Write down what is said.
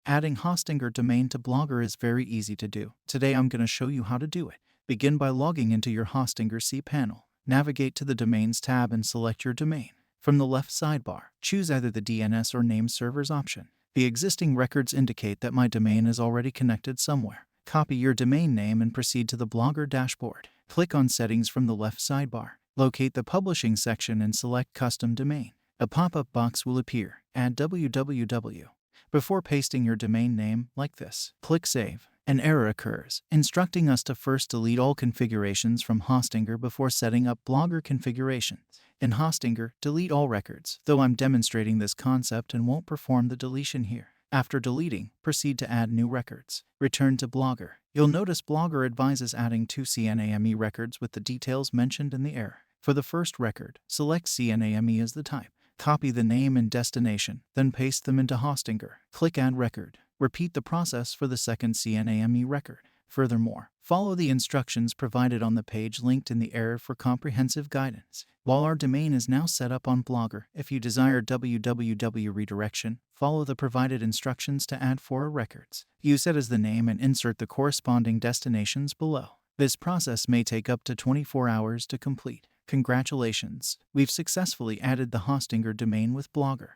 Adding Hostinger domain to Blogger is very easy to do. Today I'm going to show you how to do it. Begin by logging into your Hostinger cPanel. Navigate to the Domains tab and select your domain. From the left sidebar, choose either the DNS or Name Servers option. The existing records indicate that my domain is already connected somewhere. Copy your domain name and proceed to the Blogger dashboard. Click on Settings from the left sidebar. Locate the Publishing section and select Custom Domain. A pop-up box will appear. Add www. Before pasting your domain name, like this, click Save. An error occurs, instructing us to first delete all configurations from Hostinger before setting up Blogger configurations. In Hostinger, delete all records, though I'm demonstrating this concept and won't perform the deletion here. After deleting, proceed to add new records. Return to Blogger. You'll notice Blogger advises adding 2 CNAME records with the details mentioned in the error. For the first record, select CNAME as the type. Copy the name and destination, then paste them into Hostinger. Click Add Record. Repeat the process for the second CNAME record. Furthermore, follow the instructions provided on the page linked in the error for comprehensive guidance. While our domain is now set up on Blogger, if you desire www redirection, follow the provided instructions to add 4 records. Use it as the name and insert the corresponding destinations below. This process may take up to 24 hours to complete. Congratulations! We've successfully added the Hostinger domain with Blogger.